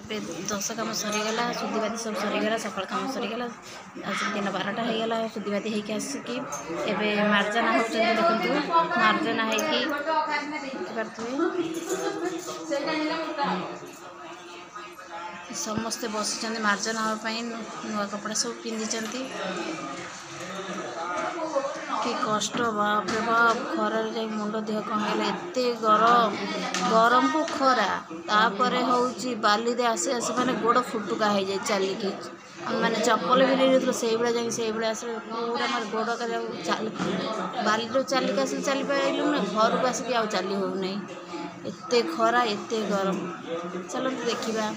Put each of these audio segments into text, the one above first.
दस काम सरीगला शुद्धिबाती सब सरीगला सकाल काम सरीगला दिन 12टा होगा शुद्धिबाती होगी आसिकी एवं मार्जना होती देखो मार्जना होगी समस्ते बसी मार्जना हाँपाई नुआ कपड़ा सब पिंधि कि कष्ट बाप रे बाप खरार जा मुंड देह कौन है एत गरम गरम को खरा तापर हूँ बाली दे आसी आसी मैंने गोड़ फुटुका हो जाए चलिकी मैंने चप्पल भी नहीं रही से भाई से आस पूरा मार गोड़ चल बाली चलिक आस चली पारू ना घर को आसिक आ चली होना एत खरा एत गरम चलते देखा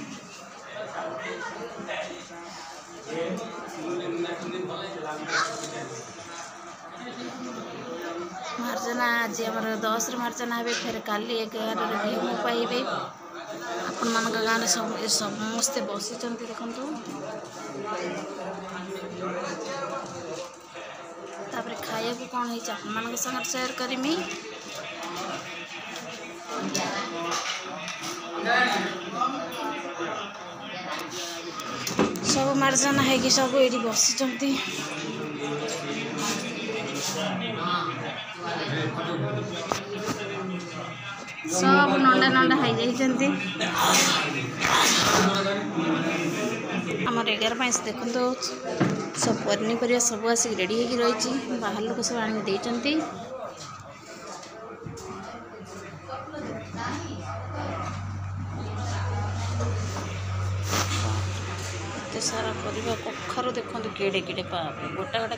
मार्जना आज आम 10 मार्जना हे फिर काली 11 भीम पाइबे आपण मान गाँव समस्ते बसी देखु तापर खाया को कौन है मान संग शेयर करमी सब मार्जना है कि सब ये बसी सब नंडा नंडा हो जाती आमर 11 देखो सब पनीपरिया सब आसिक रेडी हो रही बाहर लोग सब आने देते सारा परिवा कखारू देखो केड़े केड़े पाप गोटा गोटा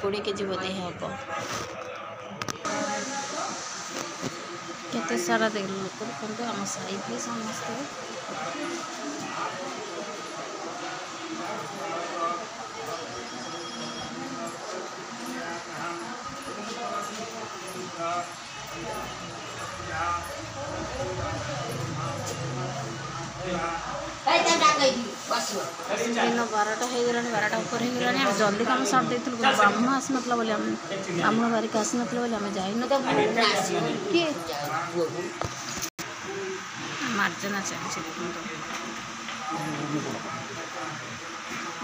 20 केजी बोधे हम केते सारा देख लोक देखते आम साई भी समस्ते दिन 12टा हो गला 12टा ऊपर हो गला आम जल्दी काम सार्ट दे ब्राह्मण आस ना ब्राह्मण बारिक आस ना आम जाइन किए मार्जना चलছে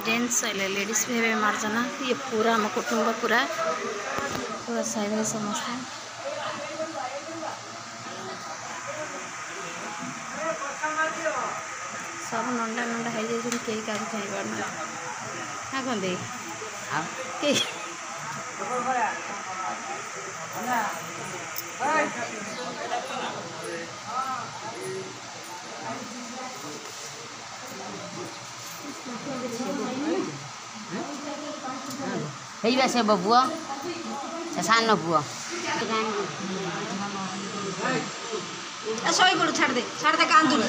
जेंट्स लेडीज भी है मार्जना ये पूरा आम कुटुंब पूरा पूरा साई समस्त सब नंडा नंडा हो जाए कई क्या खाइबार ना हाँ कहते से बबुआ सान पुआ शोई पड़ू छाड़ दे कांदुल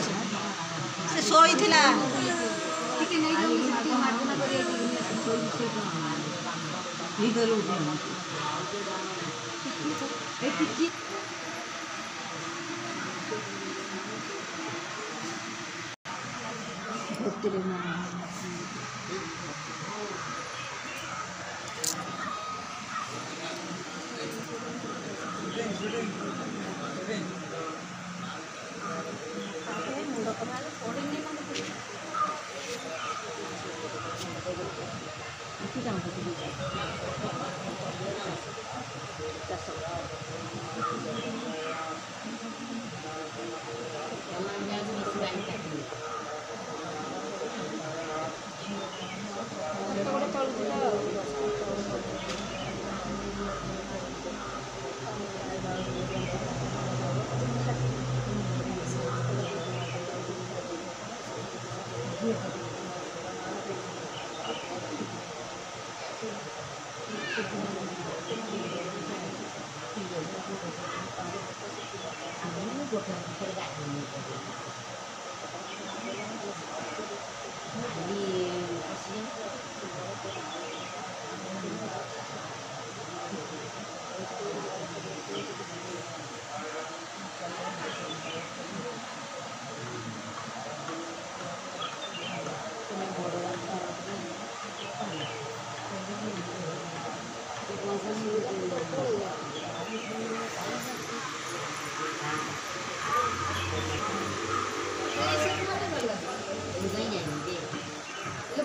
से शोई थिला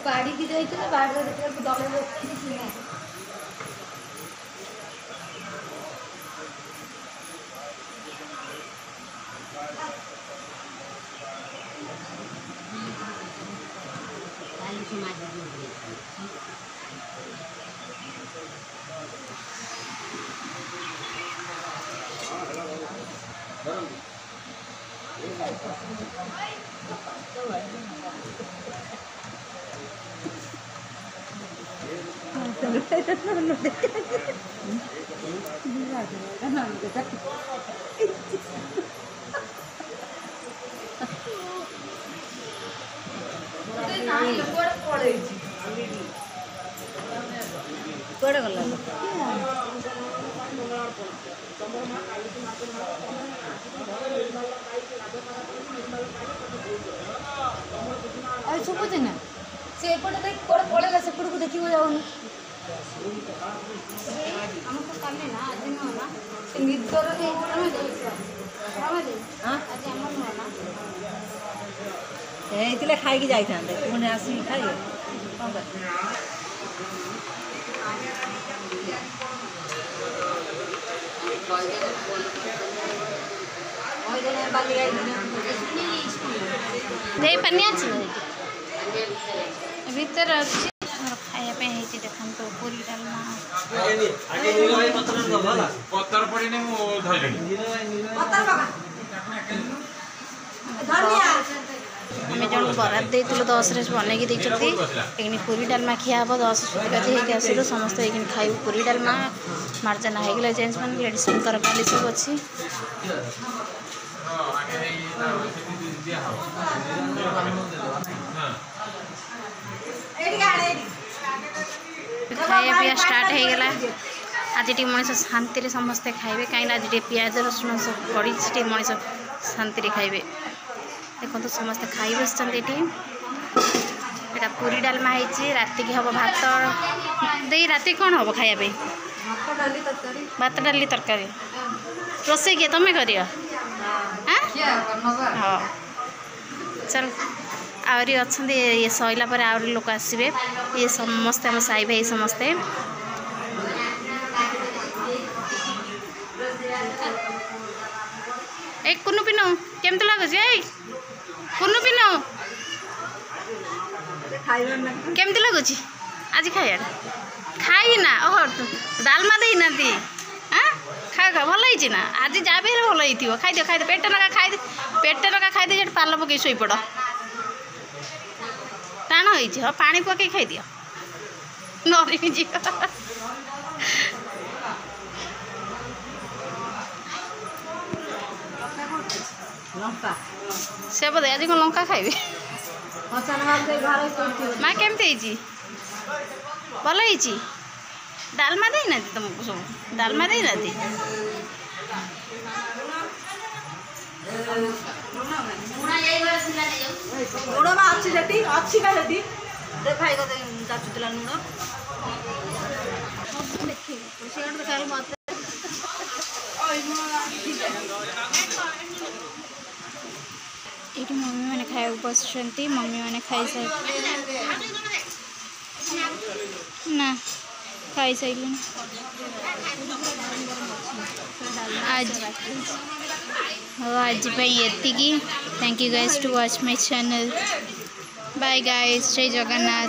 बाड़ी की जाइए बाड़ी देखिए दल कुआड़े गला शुभुचे ना से एपटे देख कुआड़े पड़ेगा सेपट को देखी जाऊनी हमको काली ना आज न ना से निदर के हम दे आज हमर न ना एतिले खाई की जाई थांदे पुणे आसी खाइए कोन कर दे पन्या छ भीतर अछि खाया पे है छी देखन तो पूरी डालना पत्थर पड़ी ने मो धइले पत्थर बगा धनिया हमें जन बरात देइतलो 10 रे बने की देइछथि एकनी पूरी डालमा खिया अब 10 सुतकाती हे के आसिलो समस्त एकनी खाइब पूरी डालमा मार्जना हे गेले जेंट्स मन लेडीज मन कर पाली सब अछि हां आगे हे ना दिया हो हां एडी गाड़े खाया पिया स्टार्ट हे गेला आज टी मनीष शांति रे समस्त खाइबे काइना आज टी प्याज रसुन सब पड़ी टी मनीष शांति रे खाइबे देखो तो समस्त खाई बसचंद एटा पूरी डालमा है राति की हम भात दे राति कौन हम खाया भात डाली तरकारी रोसे किए तुम्हें करियो हाँ चल आहरी अच्छा ये सैला पर आहरी लोक आसबे ये समस्ते हम साई भाई समस्ते एक कुनु पिनो केमती लगुच कुनु पिनो केमती लगुच आज खाया खाई ना ओह डालमा देना हाँ खा खा भल ही ना आज जहाँ भी भल हो खाई पेट नका खाई पाल पकई शोई पड़ टाण हो हाँ पानी पकई खाई दियो नरमी जी लंका से बोधे आज कौन लंका खाइबे माँ केमती भल ही डालमा देना तुमको सब डालमा देना ये मम्मी मैंने खाया बस मम्मी मैंने खाई ना खाई सारे आज ये thank you guys to watch my channel bye guys जय जगन्नाथ।